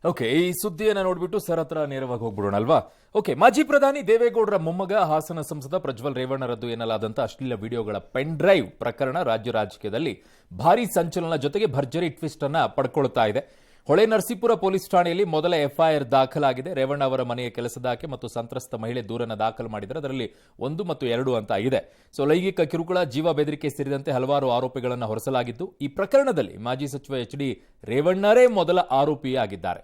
Okay, ಈ ಸುದ್ದಿಯನ್ನು ನೋಡ್ಬಿಟ್ಟು ಸರ್ ಹತ್ರ ನೇರವಾಗಿ ಹೋಗ್ಬಿಡೋಣ ಅಲ್ವಾ. ಓಕೆ, ಮಾಜಿ ಪ್ರಧಾನಿ ದೇವೇಗೌಡರ ಮೊಮ್ಮಗ ಹಾಸನ ಸಂಸದ ಪ್ರಜ್ವಲ್ ರೇವಣ್ಣ ರದ್ದು ಎನ್ನಲಾದಂತಹ ಅಶ್ಲೀಲ ವಿಡಿಯೋಗಳ ಪೆನ್ ಡ್ರೈವ್ ಪ್ರಕರಣ ರಾಜ್ಯ ರಾಜಕೀಯದಲ್ಲಿ ಭಾರೀ ಸಂಚಲನ ಜೊತೆಗೆ ಭರ್ಜರಿ ಟ್ವಿಸ್ಟ್ ಅನ್ನ ಪಡ್ಕೊಳ್ತಾ ಇದೆ. ಹೊಳೆ ನರಸೀಪುರ ಪೊಲೀಸ್ ಠಾಣೆಯಲ್ಲಿ ಮೊದಲ ಎಫ್ಐಆರ್ ದಾಖಲಾಗಿದೆ. ರೇವಣ್ಣ ಅವರ ಮನೆಯ ಕೆಲಸದಾಕೆ ಮತ್ತು ಸಂತ್ರಸ್ತ ಮಹಿಳೆ ದೂರನ್ನು ದಾಖಲು ಮಾಡಿದರೆ ಅದರಲ್ಲಿ 1 ಮತ್ತು 2 ಅಂತ ಆಗಿದೆ. ಲೈಂಗಿಕ ಕಿರುಕುಳ, ಜೀವ ಬೆದರಿಕೆ ಸೇರಿದಂತೆ ಹಲವಾರು ಆರೋಪಿಗಳನ್ನು ಹೊರಸಲಾಗಿದ್ದು, ಈ ಪ್ರಕರಣದಲ್ಲಿ ಮಾಜಿ ಸಚಿವ ಎಚ್ ಡಿ ರೇವಣ್ಣರೇ ಮೊದಲ ಆರೋಪಿಯಾಗಿದ್ದಾರೆ.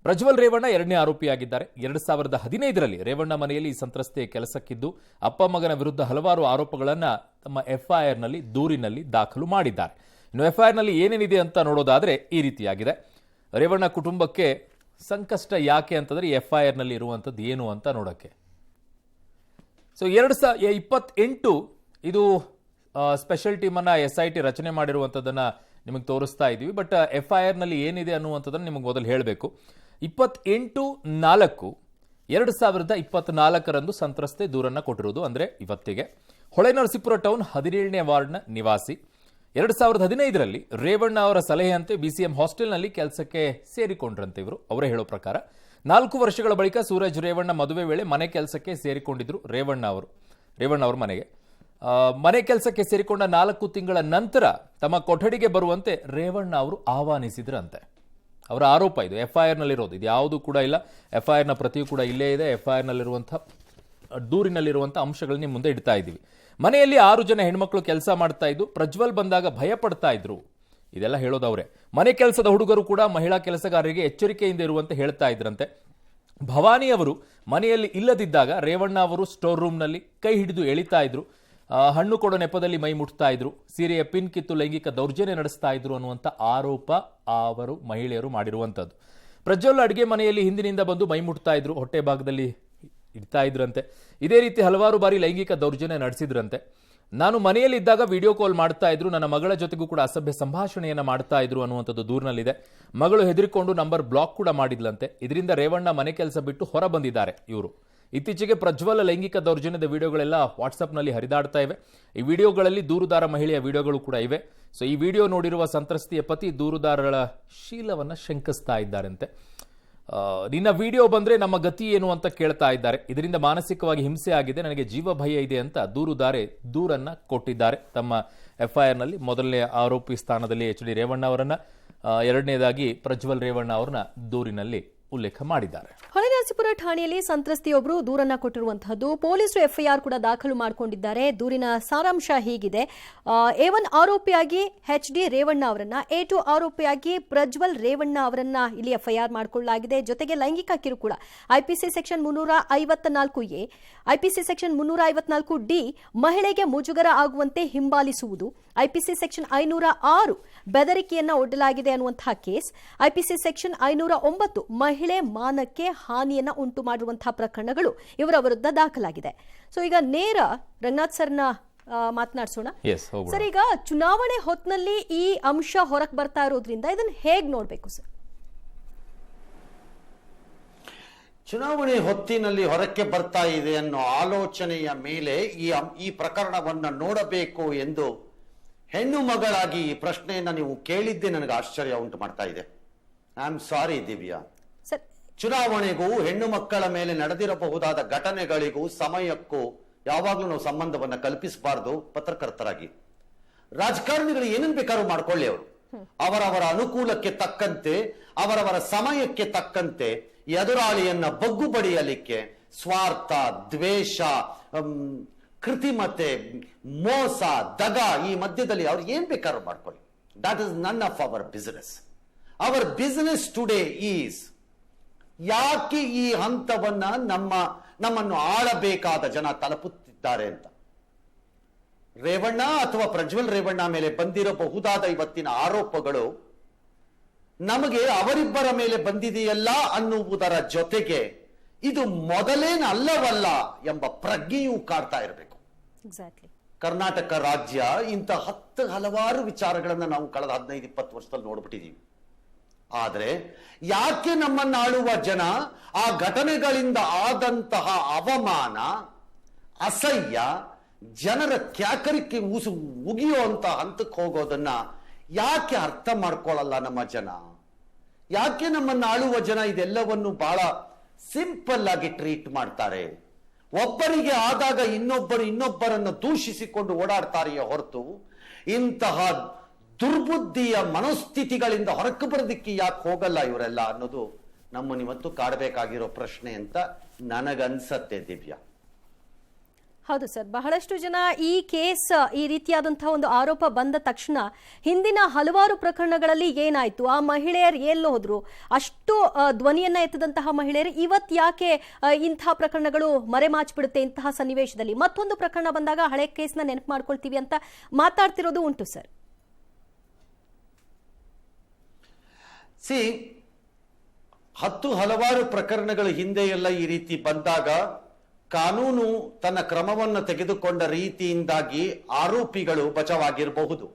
ಪ್ರಜ್ವಲ್ ರೇವಣ್ಣ 2ನೇ ಆರೋಪಿಯಾಗಿದ್ದಾರೆ. 2015ರಲ್ಲಿ ರೇವಣ್ಣ ಮನೆಯಲ್ಲಿ ಈ ಸಂತ್ರಸ್ತೆ ಕೆಲಸಕ್ಕಿದ್ದು ಅಪ್ಪ ಮಗನ ವಿರುದ್ಧ ಹಲವಾರು ಆರೋಪಗಳನ್ನು ತಮ್ಮ ಎಫ್ಐಆರ್ನಲ್ಲಿ ದೂರಿನಲ್ಲಿ ದಾಖಲು ಮಾಡಿದ್ದಾರೆ. ಇನ್ನು ಎಫ್ಐಆರ್ನಲ್ಲಿ ಏನೇನಿದೆ ಅಂತ ನೋಡೋದಾದ್ರೆ ಈ ರೀತಿಯಾಗಿದೆ. ರೇವಣ್ಣ ಕುಟುಂಬಕ್ಕೆ ಸಂಕಷ್ಟ ಯಾಕೆ ಅಂತಂದ್ರೆ ಎಫ್ಐಆರ್ನಲ್ಲಿ ಇರುವಂಥದ್ದು ಏನು ಅಂತ ನೋಡೋಕ್ಕೆ. 2028 ಇದು ಸ್ಪೆಷಲ್ ಟೀಮನ್ನು SIT ರಚನೆ ಮಾಡಿರುವಂಥದ್ದನ್ನು ನಿಮಗೆ ತೋರಿಸ್ತಾ ಇದ್ದೀವಿ. ಬಟ್ ಎಫ್ಐಆರ್ನಲ್ಲಿ ಏನಿದೆ ಅನ್ನುವಂಥದ್ದನ್ನು ನಿಮಗೆ ಮೊದಲು ಹೇಳಬೇಕು. 28/4/2024 ಸಂತ್ರಸ್ತೆ ದೂರನ್ನು ಕೊಟ್ಟಿರುವುದು, ಅಂದರೆ ಇವತ್ತಿಗೆ. ಹೊಳೆ ನರಸೀಪುರ ಟೌನ್ 17ನೇ ವಾರ್ಡ್ನ ನಿವಾಸಿ. 2015ರಲ್ಲಿ ರೇವಣ್ಣ ಅವರ ಸಲಹೆಯಂತೆ BCM ಹಾಸ್ಟೆಲ್ನಲ್ಲಿ ಕೆಲಸಕ್ಕೆ ಸೇರಿಕೊಂಡ್ರಂತೆ ಇವರು, ಅವರೇ ಹೇಳೋ ಪ್ರಕಾರ. 4 ವರ್ಷಗಳ ಬಳಿಕ ಸೂರಜ್ ರೇವಣ್ಣ ಮದುವೆ ವೇಳೆ ಮನೆ ಕೆಲಸಕ್ಕೆ ಸೇರಿಕೊಂಡಿದ್ರು ರೇವಣ್ಣ ಅವರ ಮನೆಗೆ. ಮನೆ ಕೆಲಸಕ್ಕೆ ಸೇರಿಕೊಂಡ 4 ತಿಂಗಳ ನಂತರ ತಮ್ಮ ಕೊಠಡಿಗೆ ಬರುವಂತೆ ರೇವಣ್ಣ ಅವರು ಆಹ್ವಾನಿಸಿದ್ರಂತೆ. ಅವರ ಆರೋಪ ಇದು, ಎಫ್ಐಆರ್ನಲ್ಲಿರೋದು. ಇದು ಯಾವುದೂ ಕೂಡ ಇಲ್ಲ, ಎಫ್ಐಆರ್ನ ಪ್ರತಿಯೂ ಕೂಡ ಇಲ್ಲೇ ಇದೆ. ಎಫ್ಐಆರ್ನಲ್ಲಿರುವಂಥ ದೂರಿನಲ್ಲಿರುವಂಥ ಅಂಶಗಳನ್ನ ಮುಂದೆ ಇಡ್ತಾ ಇದ್ದೀವಿ. ಮನೆಯಲ್ಲಿ 6 ಜನ ಹೆಣ್ಮಕ್ಳು ಕೆಲಸ ಮಾಡ್ತಾ ಇದ್ದು, ಪ್ರಜ್ವಲ್ ಬಂದಾಗ ಭಯ ಪಡ್ತಾ ಇದ್ರು. ಇದೆಲ್ಲ ಹೇಳೋದವ್ರೆ. ಮನೆ ಕೆಲಸದ ಹುಡುಗರು ಕೂಡ ಮಹಿಳಾ ಕೆಲಸಗಾರರಿಗೆ ಎಚ್ಚರಿಕೆಯಿಂದ ಇರುವಂತೆ ಹೇಳ್ತಾ ಇದ್ರಂತೆ. ಭವಾನಿ ಅವರು ಮನೆಯಲ್ಲಿ ಇಲ್ಲದಿದ್ದಾಗ ರೇವಣ್ಣ ಅವರು ಸ್ಟೋರ್ ರೂಮ್ನಲ್ಲಿ ಕೈ ಹಿಡಿದು ಎಳಿತಾ ಇದ್ರು, ಹಣ್ಣು ಕೊಡೋ ನೆಪದಲ್ಲಿ ಮೈ ಮುಟ್ತಾ ಇದ್ರು, ಸೀರೆಯ ಪಿನ್ ಕಿತ್ತು ಲೈಂಗಿಕ ದೌರ್ಜನ್ಯ ನಡೆಸ್ತಾ ಇದ್ರು ಅನ್ನುವಂಥ ಆರೋಪ ಅವರು ಮಹಿಳೆಯರು ಮಾಡಿರುವಂಥದ್ದು. ಪ್ರಜ್ವಲ್ ಅಡುಗೆ ಮನೆಯಲ್ಲಿ ಹಿಂದಿನಿಂದ ಬಂದು ಮೈ ಮುಟ್ತಾ ಇದ್ರು, ಹೊಟ್ಟೆ ಭಾಗದಲ್ಲಿ ಇಡ್ತಾ ಇದ್ರಂತೆ. ಇದೇ ರೀತಿ ಹಲವಾರು ಬಾರಿ ಲೈಂಗಿಕ ದೌರ್ಜನ್ಯ ನಡೆಸಿದ್ರಂತೆ. ನಾನು ಮನೆಯಲ್ಲಿ ಇದ್ದಾಗ ವಿಡಿಯೋ ಕಾಲ್ ಮಾಡ್ತಾ ಇದ್ರು, ನನ್ನ ಮಗಳ ಜೊತೆಗೂ ಕೂಡ ಅಸಭ್ಯ ಸಂಭಾಷಣೆಯನ್ನ ಮಾಡ್ತಾ ಇದ್ರು ಅನ್ನುವಂಥದ್ದು ದೂರಿನಲ್ಲಿದೆ. ಮಗಳು ಹೆದರಿಕೊಂಡು ನಂಬರ್ ಬ್ಲಾಕ್ ಕೂಡ ಮಾಡಿದ್ಲಂತೆ. ಇದರಿಂದ ರೇವಣ್ಣ ಮನೆ ಕೆಲಸ ಬಿಟ್ಟು ಹೊರ ಬಂದಿದ್ದಾರೆ ಇವರು. ಇತ್ತೀಚೆಗೆ ಪ್ರಜ್ವಲ್ ಲೈಂಗಿಕ ದೌರ್ಜನ್ಯದ ವಿಡಿಯೋಗಳೆಲ್ಲ ವಾಟ್ಸ್ಆಪ್ನಲ್ಲಿ ಹರಿದಾಡ್ತಾ ಇವೆ. ಈ ವಿಡಿಯೋಗಳಲ್ಲಿ ದೂರುದಾರ ಮಹಿಳೆಯ ವಿಡಿಯೋಗಳು ಕೂಡ ಇವೆ. ಈ ವಿಡಿಯೋ ನೋಡಿರುವ ಸಂತ್ರಸ್ತೆಯ ಪತಿ ದೂರುದಾರರ ಶೀಲವನ್ನ ಶಂಕಿಸ್ತಾ ಇದ್ದಾರಂತೆ. ನಿನ್ನ ವಿಡಿಯೋ ಬಂದ್ರೆ ನಮ್ಮ ಗತಿ ಏನು ಅಂತ ಕೇಳ್ತಾ ಇದ್ದಾರೆ. ಇದರಿಂದ ಮಾನಸಿಕವಾಗಿ ಹಿಂಸೆ ಆಗಿದೆ, ನನಗೆ ಜೀವ ಭಯ ಇದೆ ಅಂತ ದೂರುದಾರೆ ದೂರನ್ನ ಕೊಟ್ಟಿದ್ದಾರೆ. ತಮ್ಮ ಎಫ್ಐಆರ್ನಲ್ಲಿ ಮೊದಲನೇ ಆರೋಪಿ ಸ್ಥಾನದಲ್ಲಿ ಎಚ್ ಡಿ ರೇವಣ್ಣ ಅವರನ್ನ, 2ನೇದಾಗಿ ಪ್ರಜ್ವಲ್ ರೇವಣ್ಣ ಅವರನ್ನ ದೂರಿನಲ್ಲಿ ಉಲ್ಲೇಖ ಮಾಡಿದ್ದಾರೆ. ಹೊಳೆನರಸೀಪುರ ಠಾಣೆಯಲ್ಲಿ ಸಂತ್ರಸ್ತೆಯೊಬ್ಬರು ದೂರನ್ನ ಕೊಟ್ಟಿರುವಂತಹದ್ದು. ಪೊಲೀಸರು ಎಫ್ಐಆರ್ ಕೂಡ ದಾಖಲು ಮಾಡಿಕೊಂಡಿದ್ದಾರೆ. ದೂರಿನ ಸಾರಾಂಶ ಹೀಗಿದೆ. A1 ಆರೋಪಿಯಾಗಿ ಎಚ್ ಡಿ ರೇವಣ್ಣ ಅವರನ್ನ, A2 ಆರೋಪಿಯಾಗಿ ಪ್ರಜ್ವಲ್ ರೇವಣ್ಣ ಅವರನ್ನ ಇಲ್ಲಿ ಎಫ್ಐಆರ್ ಮಾಡಿಕೊಳ್ಳಲಾಗಿದೆ. ಜೊತೆಗೆ ಲೈಂಗಿಕ ಕಿರುಕುಳ IPC section 354A, IPC section 354D ಮಹಿಳೆಗೆ ಮುಜುಗರ ಆಗುವಂತೆ ಹಿಂಬಾಲಿಸುವುದು, IPC ಸೆಕ್ಷನ್ 506 ಬೆದರಿಕೆಯನ್ನ ಒಡ್ಡಲಾಗಿದೆ ಅನ್ನುವಂತಹ ಕೇಸ್, IPC ಸೆಕ್ಷನ್ 509 ಮಹಿಳೆ ಮಾನಕ್ಕೆ ಹಾನಿಯನ್ನ ಉಂಟು ಮಾಡಿರುವಂತಹ ಪ್ರಕರಣಗಳು ಇವರ ವಿರುದ್ಧ ದಾಖಲಾಗಿದೆ. ಈಗ ನೇರ ರಂಗನಾಥ್ ಸರ್ನ ಮಾತನಾಡಿಸೋಣ. ಸರ್, ಈಗ ಚುನಾವಣೆ ಹೊತ್ತಿನಲ್ಲಿ ಈ ಅಂಶ ಹೊರಗೆ ಬರ್ತಾ ಇರೋದ್ರಿಂದ ಇದನ್ನ ಹೇಗ್ ನೋಡ್ಬೇಕು ಸರ್? ಚುನಾವಣೆ ಹೊತ್ತಿನಲ್ಲಿ ಹೊರಕ್ಕೆ ಬರ್ತಾ ಇದೆ ಅನ್ನೋ ಆಲೋಚನೆಯ ಮೇಲೆ ಈ ಪ್ರಕರಣವನ್ನ ನೋಡಬೇಕು ಎಂದು ಹೆಣ್ಣು ಮಗಳಾಗಿ ಈ ಪ್ರಶ್ನೆಯನ್ನ ನೀವು ಕೇಳಿದ್ದೆ ನನಗೆ ಆಶ್ಚರ್ಯ ಉಂಟು ಮಾಡ್ತಾ ಇದೆ. I am sorry Divya. ಚುನಾವಣೆಗೂ ಹೆಣ್ಣು ಮಕ್ಕಳ ಮೇಲೆ ನಡೆದಿರಬಹುದಾದ ಘಟನೆಗಳಿಗೂ ಸಮಯಕ್ಕೂ ಯಾವಾಗ್ಲೂ ನಾವು ಸಂಬಂಧವನ್ನ ಕಲ್ಪಿಸಬಾರದು. ಪತ್ರಕರ್ತರಾಗಿ ರಾಜಕಾರಣಿಗಳು ಏನನ್ ಬೇಕಾದ್ರೂ ಮಾಡ್ಕೊಳ್ಳಿ, ಅವರು ಅವರವರ ಅನುಕೂಲಕ್ಕೆ ತಕ್ಕಂತೆ, ಅವರವರ ಸಮಯಕ್ಕೆ ತಕ್ಕಂತೆ ಎದುರಾಳಿಯನ್ನ ಬಗ್ಗು ಬಡಿಯಲಿಕ್ಕೆ ಸ್ವಾರ್ಥ, ದ್ವೇಷ, ಕೃತಿಮತೆ, ಮೋಸ, ದಗ ಈ ಮಧ್ಯದಲ್ಲಿ ಅವ್ರು ಏನ್ ಬೇಕಾದ್ರೂ ಮಾಡ್ಕೊಳ್ಳಿ. That is none of your business. Your business today is ಯಾಕೆ ಈ ಹಂತವನ್ನ ನಮ್ಮನ್ನು ಆಳಬೇಕಾದ ಜನ ತಲುಪುತ್ತಿದ್ದಾರೆ ಅಂತ. ರೇವಣ್ಣ ಅಥವಾ ಪ್ರಜ್ವಲ್ ರೇವಣ್ಣ ಮೇಲೆ ಬಂದಿರಬಹುದಾದ ಇವತ್ತಿನ ಆರೋಪಗಳು ನಮಗೆ ಅವರಿಬ್ಬರ ಮೇಲೆ ಬಂದಿದೆಯಲ್ಲ ಅನ್ನುವುದರ ಜೊತೆಗೆ ಇದು ಮೊದಲೇನಲ್ಲವಲ್ಲ ಎಂಬ ಪ್ರಜ್ಞೆಯೂ ಕಾಡ್ತಾ ಇರಬೇಕು. ಕರ್ನಾಟಕ ರಾಜ್ಯ ಇಂಥ ಹಲವಾರು ವಿಚಾರಗಳನ್ನ ನಾವು ಕಳೆದ 15-20 ವರ್ಷದಲ್ಲಿ ನೋಡ್ಬಿಟ್ಟಿದೀವಿ. ಆದ್ರೆ ಯಾಕೆ ನಮ್ಮನ್ನಾಳುವ ಜನ ಆ ಘಟನೆಗಳಿಂದ ಆದಂತಹ ಅವಮಾನ, ಅಸಹ್ಯ, ಜನರ ಕ್ಯಾಕರಿಕೆ ಉಗಿಯುವಂತ ಹಂತಕ್ಕೆ ಹೋಗೋದನ್ನ ಯಾಕೆ ಅರ್ಥ ಮಾಡ್ಕೊಳ್ಳಲ್ಲ ನಮ್ಮ ಜನ? ಯಾಕೆ ನಮ್ಮನ್ನು ಆಳುವ ಜನ ಇದೆಲ್ಲವನ್ನು ಬಹಳ ಸಿಂಪಲ್ ಆಗಿ ಟ್ರೀಟ್ ಮಾಡ್ತಾರೆ? ಒಬ್ಬರಿಗೆ ಆದಾಗ ಇನ್ನೊಬ್ಬರನ್ನು ದೂಷಿಸಿಕೊಂಡು ಓಡಾಡ್ತಾರೆಯೇ ಹೊರತು ಇಂತಹ ದುರ್ಬುದ್ಧಿಯ ಮನೋಸ್ಥಿತಿಗಳಿಂದ ಹೊರಕ್ಕೆ ಬರೋದಿಕ್ಕೆ ಯಾಕೆ ಹೋಗಲ್ಲ ಇವರೆಲ್ಲ ಅನ್ನೋದು ನಮ್ಮನ್ನಿವತ್ತು ಕಾಡಬೇಕಾಗಿರೋ ಪ್ರಶ್ನೆ ಅಂತ ನನಗನ್ಸತ್ತೆ ದಿವ್ಯಾ. ಹೌದು ಸರ್, ಬಹಳಷ್ಟು ಜನ ಈ ಕೇಸ್ ಈ ರೀತಿಯಾದಂತಹ ಒಂದು ಆರೋಪ ಬಂದ ತಕ್ಷಣ ಹಿಂದಿನ ಹಲವಾರು ಪ್ರಕರಣಗಳಲ್ಲಿ ಏನಾಯ್ತು, ಆ ಮಹಿಳೆಯರು ಎಲ್ಲೋ ಹೋದ್ರು, ಅಷ್ಟು ಧ್ವನಿಯನ್ನ ಎತ್ತದಂತಹ ಮಹಿಳೆಯರು ಇವತ್ತು ಯಾಕೆ ಇಂತಹ ಪ್ರಕರಣಗಳು ಮರೆಮಾಚಿಬಿಡುತ್ತೆ ಇಂತಹ ಸನ್ನಿವೇಶದಲ್ಲಿ ಮತ್ತೊಂದು ಪ್ರಕರಣ ಬಂದಾಗ ಹಳೆ ಕೇಸ್ನ ನೆನಪು ಮಾಡ್ಕೊಳ್ತೀವಿ ಅಂತ ಮಾತಾಡ್ತಿರೋದು ಉಂಟು ಸರ್. ಹಲವಾರು ಪ್ರಕರಣಗಳು ಹಿಂದೆ ಎಲ್ಲ ಈ ರೀತಿ ಬಂದಾಗ ಕಾನೂನು ತನ್ನ ಕ್ರಮವನ್ನು ತೆಗೆದುಕೊಂಡ ರೀತಿಯಿಂದಾಗಿ ಆರೋಪಿಗಳು ಬಚಾವಾಗಿರಬಹುದು,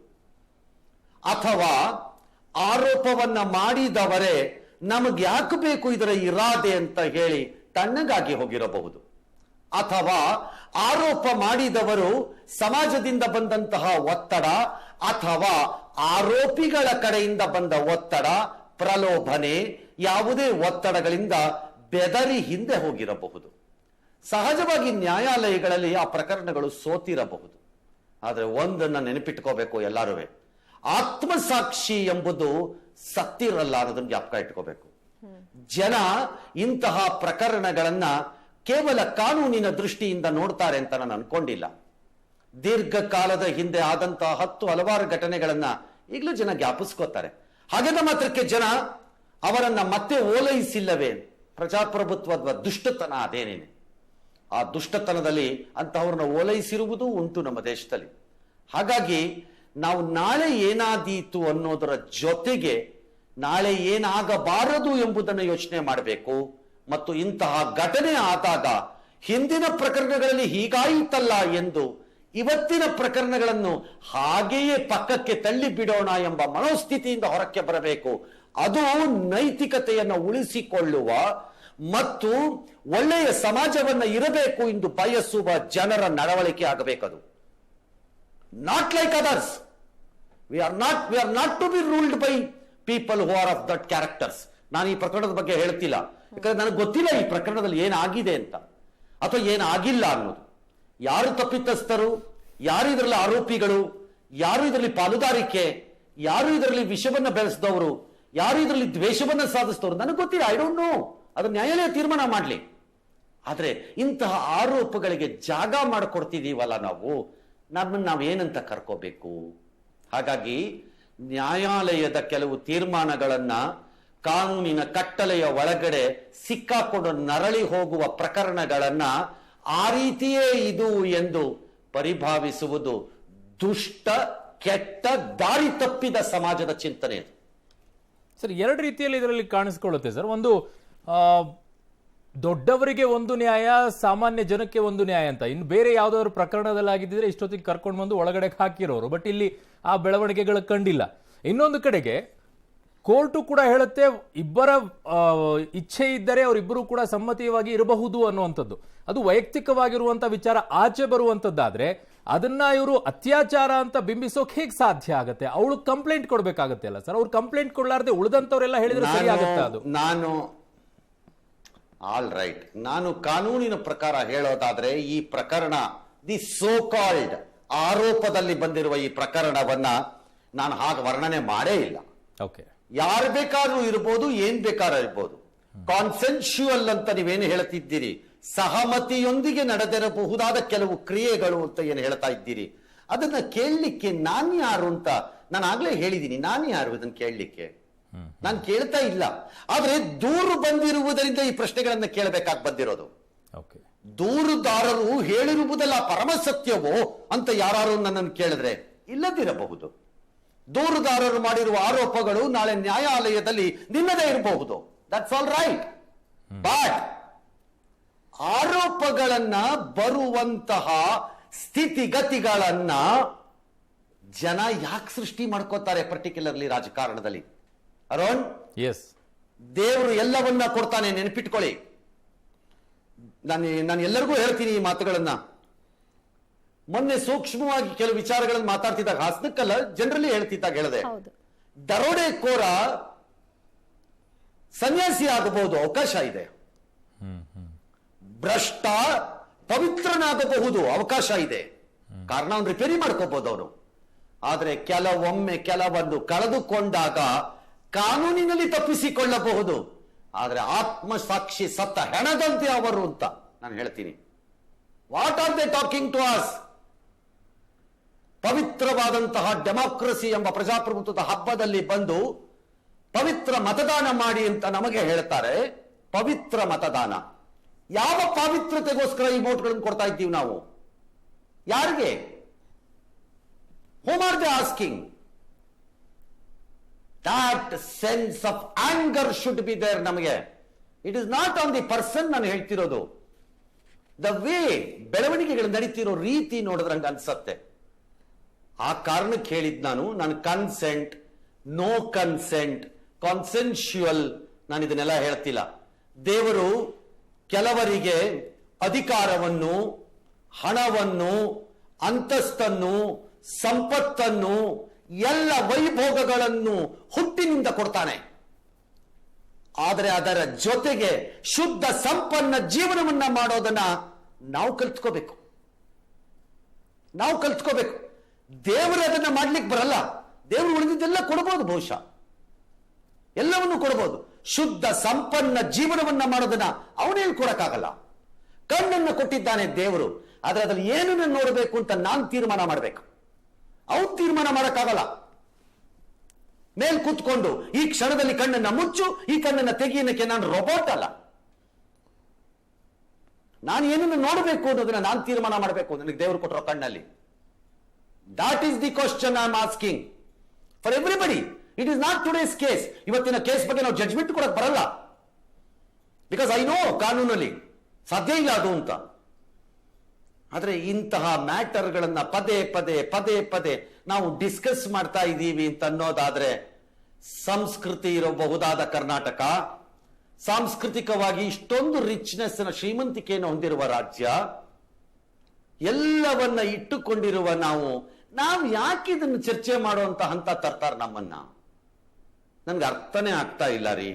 ಅಥವಾ ಆರೋಪವನ್ನ ಮಾಡಿದವರೇ ನಮಗೆ ಯಾಕೆ ಬೇಕು ಇದರ ಇರಾದೆ ಅಂತ ಹೇಳಿ ತಣ್ಣಗಾಗಿ ಹೋಗಿರಬಹುದು, ಅಥವಾ ಆರೋಪ ಮಾಡಿದವರು ಸಮಾಜದಿಂದ ಬಂದಂತಹ ಒತ್ತಡ ಅಥವಾ ಆರೋಪಿಗಳ ಕಡೆಯಿಂದ ಬಂದ ಒತ್ತಡ, ಪ್ರಲೋಭನೆ, ಯಾವುದೇ ಒತ್ತಡಗಳಿಂದ ಬೆದರಿ ಹಿಂದೆ ಹೋಗಿರಬಹುದು. ಸಹಜವಾಗಿ ನ್ಯಾಯಾಲಯಗಳಲ್ಲಿ ಆ ಪ್ರಕರಣಗಳು ಸೋತಿರಬಹುದು. ಆದರೆ ಒಂದನ್ನ ನೆನಪಿಟ್ಕೋಬೇಕು ಎಲ್ಲರೂ, ಆತ್ಮಸಾಕ್ಷಿ ಎಂಬುದು ಸತ್ತಿರಲ್ಲ ಅನ್ನೋದನ್ನ ಜ್ಞಾಪಕ ಇಟ್ಕೋಬೇಕು. ಜನ ಇಂತಹ ಪ್ರಕರಣಗಳನ್ನ ಕೇವಲ ಕಾನೂನಿನ ದೃಷ್ಟಿಯಿಂದ ನೋಡ್ತಾರೆ ಅಂತ ನಾನು ಅನ್ಕೊಂಡಿಲ್ಲ. ದೀರ್ಘಕಾಲದ ಹಿಂದೆ ಆದಂತಹ ಹಲವಾರು ಘಟನೆಗಳನ್ನ ಈಗಲೂ ಜನ ಜ್ಞಾಪಿಸ್ಕೋತಾರೆ. ಹಾಗಾದ ಮಾತ್ರಕ್ಕೆ ಜನ ಅವರನ್ನ ಮತ್ತೆ ಓಲೈಸಿಲ್ಲವೇ? ಪ್ರಜಾಪ್ರಭುತ್ವದ ದುಷ್ಟತನ ಅದೇನೇನೆ. ಆ ದುಷ್ಟತನದಲ್ಲಿ ಅಂತಹವ್ರನ್ನ ಓಲೈಸಿರುವುದು ಉಂಟು ನಮ್ಮ ದೇಶದಲ್ಲಿ. ಹಾಗಾಗಿ ನಾವು ನಾಳೆ ಏನಾದೀತು ಅನ್ನೋದರ ಜೊತೆಗೆ ನಾಳೆ ಏನಾಗಬಾರದು ಎಂಬುದನ್ನು ಯೋಚನೆ ಮಾಡಬೇಕು. ಮತ್ತು ಇಂತಹ ಘಟನೆ ಆದಾಗ ಹಿಂದಿನ ಪ್ರಕರಣಗಳಲ್ಲಿ ಹೀಗಾಯಿತಲ್ಲ ಎಂದು ಇವತ್ತಿನ ಪ್ರಕರಣಗಳನ್ನು ಹಾಗೆಯೇ ಪಕ್ಕಕ್ಕೆ ತಳ್ಳಿ ಬಿಡೋಣ ಎಂಬ ಮನೋಸ್ಥಿತಿಯಿಂದ ಹೊರಕ್ಕೆ ಬರಬೇಕು. ಅದು ನೈತಿಕತೆಯನ್ನು ಉಳಿಸಿಕೊಳ್ಳುವ ಮತ್ತು ಒಳ್ಳೆಯ ಸಮಾಜವನ್ನ ಇರಬೇಕು ಎಂದು ಬಯಸುವ ಜನರ ನಡವಳಿಕೆ ಆಗಬೇಕದು. Not like others. We are not to be ruled by people who are of that characters. ನಾನು ಈ ಪ್ರಕರಣದ ಬಗ್ಗೆ ಹೇಳ್ತಿಲ್ಲ, ಯಾಕಂದ್ರೆ ನನಗೆ ಗೊತ್ತಿಲ್ಲ ಈ ಪ್ರಕರಣದಲ್ಲಿ ಏನಾಗಿದೆ ಅಂತ ಅಥವಾ ಏನಾಗಿಲ್ಲ ಅನ್ನೋದು. ಯಾರು ತಪ್ಪಿತಸ್ಥರು, ಯಾರು ಇದರಲ್ಲಿ ಆರೋಪಿಗಳು, ಯಾರು ಇದರಲ್ಲಿ ಪಾಲುದಾರಿಕೆ, ಯಾರು ಇದರಲ್ಲಿ ವಿಷವನ್ನ ಬೆಳೆಸಿದವರು, ಯಾರು ಇದರಲ್ಲಿ ದ್ವೇಷವನ್ನ ಸಾಧಿಸಿದವರು ನನಗೆ ಗೊತ್ತಿಲ್ಲ. I don't know. ಅದು ನ್ಯಾಯಾಲಯ ತೀರ್ಮಾನ ಮಾಡಲಿ. ಆದ್ರೆ ಇಂತಹ ಆರೋಪಗಳಿಗೆ ಜಾಗ ಮಾಡಿಕೊಡ್ತಿದೀವಲ್ಲ ನಾವು ಏನಂತ ಕರ್ಕೋಬೇಕು? ಹಾಗಾಗಿ ನ್ಯಾಯಾಲಯದ ಕೆಲವು ತೀರ್ಮಾನಗಳನ್ನ ಕಾನೂನಿನ ಕಟ್ಟಳೆಯ ಒಳಗಡೆ ಸಿಕ್ಕಾಕೊಂಡು ನರಳಿ ಹೋಗುವ ಪ್ರಕರಣಗಳನ್ನ ಆ ರೀತಿಯೇ ಇದು ಎಂದು ಪರಿಭಾವಿಸುವುದು ದುಷ್ಟ, ಕೆಟ್ಟ, ದಾರಿ ತಪ್ಪಿದ ಸಮಾಜದ ಚಿಂತನೆ. ಸರ್, ಎರಡು ರೀತಿಯಲ್ಲಿ ಇದರಲ್ಲಿ ಕಾಣಿಸ್ಕೊಳ್ಳುತ್ತೆ ಸರ್. ಒಂದು ದೊಡ್ಡವರಿಗೆ ಒಂದು ನ್ಯಾಯ, ಸಾಮಾನ್ಯ ಜನಕ್ಕೆ ಒಂದು ನ್ಯಾಯ ಅಂತ. ಇನ್ನು ಬೇರೆ ಯಾವ್ದಾದ್ರು ಪ್ರಕರಣದಲ್ಲಿ ಆಗಿದ್ದರೆ ಇಷ್ಟೊತ್ತಿಗೆ ಕರ್ಕೊಂಡು ಬಂದು ಒಳಗಡೆ ಹಾಕಿರೋರು. ಬಟ್ ಇಲ್ಲಿ ಆ ಬೆಳವಣಿಗೆಗಳು ಕಂಡಿಲ್ಲ. ಇನ್ನೊಂದು ಕಡೆಗೆ ಕೋರ್ಟು ಕೂಡ ಹೇಳುತ್ತೆ ಇಬ್ಬರ ಇಚ್ಛೆ ಇದ್ದರೆ ಅವರಿಬ್ಬರು ಕೂಡ ಸಮ್ಮತಿಯಾಗಿ ಇರಬಹುದು ಅನ್ನುವಂಥದ್ದು. ಅದು ವೈಯಕ್ತಿಕವಾಗಿರುವಂತ ವಿಚಾರ ಆಚೆ ಬರುವಂತದ್ದಾದ್ರೆ ಅದನ್ನ ಇವರು ಅತ್ಯಾಚಾರ ಅಂತ ಬಿಂಬಿಸೋಕೆ ಹೇಗೆ ಸಾಧ್ಯ ಆಗತ್ತೆ? ಅವಳು ಕಂಪ್ಲೇಂಟ್ ಕೊಡ್ಬೇಕಾಗತ್ತೆ ಅಲ್ಲ ಸರ್? ಅವ್ರು ಕಂಪ್ಲೇಂಟ್ ಕೊಡ್ಲಾರ್ದೆ ಉಳಿದಂತವ್ರೆಲ್ಲ ಹೇಳಿದ್ರೆ ಸರಿ ಆಗುತ್ತೆ. ಅದು ಆಲ್ ರೈಟ್. ನಾನು ಕಾನೂನಿನ ಪ್ರಕಾರ ಹೇಳೋದಾದ್ರೆ ಈ ಪ್ರಕರಣ, ದಿ ಸೋ ಕಾಲ್ಡ್ ಆರೋಪದಲ್ಲಿ ಬಂದಿರುವ ಈ ಪ್ರಕರಣವನ್ನ ನಾನು ಹಾಗೆ ವರ್ಣನೆ ಮಾಡೇ ಇಲ್ಲ. ಓಕೆ, ಯಾರು ಬೇಕಾದ್ರೂ ಇರ್ಬೋದು, ಏನ್ ಬೇಕಾದ್ರೂ ಇರ್ಬೋದು. ಕಾನ್ಸೆನ್ಶುವಲ್ ಅಂತ ನೀವೇನು ಹೇಳ್ತಿದ್ದೀರಿ, ಸಹಮತಿಯೊಂದಿಗೆ ನಡೆದಿರಬಹುದಾದ ಕೆಲವು ಕ್ರಿಯೆಗಳು ಅಂತ ಏನು ಹೇಳ್ತಾ ಇದ್ದೀರಿ, ಅದನ್ನ ಕೇಳಲಿಕ್ಕೆ ನಾನು ಯಾರು ಅಂತ ನಾನು ಆಗ್ಲೇ ಹೇಳಿದ್ದೀನಿ. ನಾನು ಯಾರು ಇದನ್ನ ಕೇಳಲಿಕ್ಕೆ? ನಾನು ಕೇಳ್ತಾ ಇಲ್ಲ. ಆದ್ರೆ ದೂರು ಬಂದಿರುವುದರಿಂದ ಈ ಪ್ರಶ್ನೆಗಳನ್ನ ಕೇಳಬೇಕಾಗಿ ಬಂದಿರೋದು. ದೂರುದಾರರು ಹೇಳಿರುವುದಲ್ಲ ಪರಮ ಸತ್ಯವೋ ಅಂತ ಯಾರು ನನ್ನನ್ನು ಕೇಳಿದ್ರೆ ಇಲ್ಲದಿರಬಹುದು. ದೂರುದಾರರು ಮಾಡಿರುವ ಆರೋಪಗಳು ನಾಳೆ ನ್ಯಾಯಾಲಯದಲ್ಲಿ ನಿನ್ನದೇ ಇರಬಹುದು. That's all right. ಬಟ್ ಆರೋಪಗಳನ್ನ ಬರುವಂತಹ ಸ್ಥಿತಿಗತಿಗಳನ್ನ ಜನ ಯಾಕೆ ಸೃಷ್ಟಿ ಮಾಡ್ಕೋತಾರೆ? ಪರ್ಟಿಕ್ಯುಲರ್ಲಿ ರಾಜಕಾರಣದಲ್ಲಿ. ಅರುಣ್, ಎಸ್, ದೇವರು ಎಲ್ಲವನ್ನ ಕೊಡ್ತಾನೆ, ನೆನಪಿಟ್ಕೊಳ್ಳಿ. ನಾನು ಎಲ್ಲರಿಗೂ ಹೇಳ್ತೀನಿ ಈ ಮಾತುಗಳನ್ನ. ಮೊನ್ನೆ ಸೂಕ್ಷ್ಮವಾಗಿ ಕೆಲವು ವಿಚಾರಗಳನ್ನು ಮಾತಾಡ್ತಿದ್ದಾಗ, ಹಾಸನಕ್ಕಲ್ಲ ಜನರಲಿ ಹೇಳ್ತಿದ್ದಾಗ ಹೇಳಿದೆ, ದರೋಡೆಕೋರ ಸನ್ಯಾಸಿ ಆಗಬಹುದು, ಅವಕಾಶ ಇದೆ. ಭ್ರಷ್ಟ ಪವಿತ್ರನಾಗಬಹುದು, ಅವಕಾಶ ಇದೆ. ಕಾರಣ ಅವನು ರಿಪೇರಿ ಮಾಡ್ಕೋಬಹುದು ಅವನು. ಆದ್ರೆ ಕೆಲವನ್ನು ಕಳೆದುಕೊಂಡಾಗ ಕಾನೂನಿನಲ್ಲಿ ತಪ್ಪಿಸಿಕೊಳ್ಳಬಹುದು. ಆದ್ರೆ ಆತ್ಮಸಾಕ್ಷಿ ಸತ್ತ ಹೆಣದಂತೆ ಅವರು ಅಂತ ನಾನು ಹೇಳ್ತೀನಿ. What are they talking to us? ಪವಿತ್ರವಾದಂತಹ ಡೆಮಾಕ್ರಸಿ ಎಂಬ ಪ್ರಜಾಪ್ರಭುತ್ವದ ಹಬ್ಬದಲ್ಲಿ ಬಂದು ಪವಿತ್ರ ಮತದಾನ ಮಾಡಿ ಅಂತ ನಮಗೆ ಹೇಳ್ತಾರೆ. ಪವಿತ್ರ ಮತದಾನ, ಯಾವ ಪವಿತ್ರತೆಗೋಸ್ಕರ ಈ ವೋಟ್ಗಳನ್ನು ಕೊಡ್ತಾ ಇದ್ದೀವಿ ನಾವು? ಯಾರಿಗೆ? Whom are they asking? That sense of anger should be there ನಮಗೆ. It is not on the person ನಾನು ಹೇಳ್ತಿರೋದು. ದ ವೇ ಬೆಳವಣಿಗೆಗಳು ನಡೀತಿರೋ ರೀತಿ ನೋಡಿದ್ರೆ ಹಂಗ ಅನ್ಸತ್ತೆ. ಆ ಕಾರಣಕ್ಕೆ ಹೇಳಿದ್ ನಾನು ಕನ್ಸೆಂಟ್, ನೋ ಕನ್ಸೆಂಟ್, ಕಾನ್ಸೆನ್ಶುಯಲ್, ನಾನು ಇದನ್ನೆಲ್ಲ ಹೇಳ್ತಿಲ್ಲ. ದೇವರು ಕೆಲವರಿಗೆ ಅಧಿಕಾರವನ್ನು, ಹಣವನ್ನು, ಅಂತಸ್ತನ್ನು, ಸಂಪತ್ತನ್ನು, ಎಲ್ಲ ವೈಭೋಗಗಳನ್ನು ಹುಟ್ಟಿನಿಂದ ಕೊಡ್ತಾನೆ. ಆದರೆ ಅದರ ಜೊತೆಗೆ ಶುದ್ಧ ಸಂಪನ್ನ ಜೀವನವನ್ನ ಮಾಡೋದನ್ನ ನಾವು ಕಲ್ತ್ಕೋಬೇಕು. ದೇವರು ಅದನ್ನ ಮಾಡ್ಲಿಕ್ಕೆ ಬರಲ್ಲ. ದೇವರು ಉಳಿದಿದ್ದೆಲ್ಲ ಕೊಡಬಹುದು, ಬಹುಶಃ ಎಲ್ಲವನ್ನೂ ಕೊಡಬಹುದು. ಶುದ್ಧ ಸಂಪನ್ನ ಜೀವನವನ್ನ ಮಾಡೋದನ್ನ ಅವನು ಹೇಳ್ಕೊಡಕ್ಕಾಗಲ್ಲ. ಕಣ್ಣನ್ನು ಕೊಟ್ಟಿದ್ದಾನೆ ದೇವರು, ಆದ್ರೆ ಅದ್ರಲ್ಲಿ ಏನನ್ನ ನೋಡಬೇಕು ಅಂತ ನಾನು ತೀರ್ಮಾನ ಮಾಡಬೇಕು. ಅವನು ತೀರ್ಮಾನ ಮಾಡಕ್ಕಾಗಲ್ಲ. ಮೇಲ್ ಕೂತ್ಕೊಂಡು ಈ ಕ್ಷಣದಲ್ಲಿ ಕಣ್ಣನ್ನ ಮುಚ್ಚು, ಈ ಕಣ್ಣನ್ನ ತೆಗೆಯನಕ್ಕೆ ನಾನು ರೋಬೋಟ್ ಅಲ್ಲ. ನಾನು ಏನನ್ನು ನೋಡಬೇಕು ಅನ್ನೋದನ್ನ ನಾನು ತೀರ್ಮಾನ ಮಾಡಬೇಕು. ನನಗೆ ದೇವರು ಕೊಟ್ಟಿರೋ ಕಣ್ಣಲ್ಲಿ. That is the question I am asking for everybody. It is not today's case. ಇವತ್ತಿನ ಕೇಸ್ ಬಗ್ಗೆ ನಾವು ಜಡ್ಜ್ಮೆಂಟ್ ಕೊಡಕ್ ಬರಲ್ಲ. ಬಿಕಾಸ್ ಐ ನೋ ಕಾನೂನಲ್ಲಿ ಸಾಧ್ಯ ಇಲ್ಲ ಅದು ಅಂತ. ಆದ್ರೆ ಇಂತಹ ಮ್ಯಾಟರ್ಗಳನ್ನ ಪದೇ ನಾವು ಡಿಸ್ಕಸ್ ಮಾಡ್ತಾ ಇದ್ದೀವಿ ಅಂತ ಅನ್ನೋದಾದ್ರೆ, ಸಂಸ್ಕೃತಿ ಇರಬಹುದಾದ ಕರ್ನಾಟಕ, ಸಾಂಸ್ಕೃತಿಕವಾಗಿ ಇಷ್ಟೊಂದು ರಿಚ್ನೆಸ್ ಶ್ರೀಮಂತಿಕೆಯನ್ನು ಹೊಂದಿರುವ ರಾಜ್ಯ, ಎಲ್ಲವನ್ನ ಇಟ್ಟುಕೊಂಡಿರುವ ನಾವು ಯಾಕೆ ಇದನ್ನು ಚರ್ಚೆ ಮಾಡುವಂತ ಹಂತ ತರ್ತಾರೆ ನಮ್ಮನ್ನ? ನನ್ಗೆ ಅರ್ಥನೇ ಆಗ್ತಾ ಇಲ್ಲ ರೀ.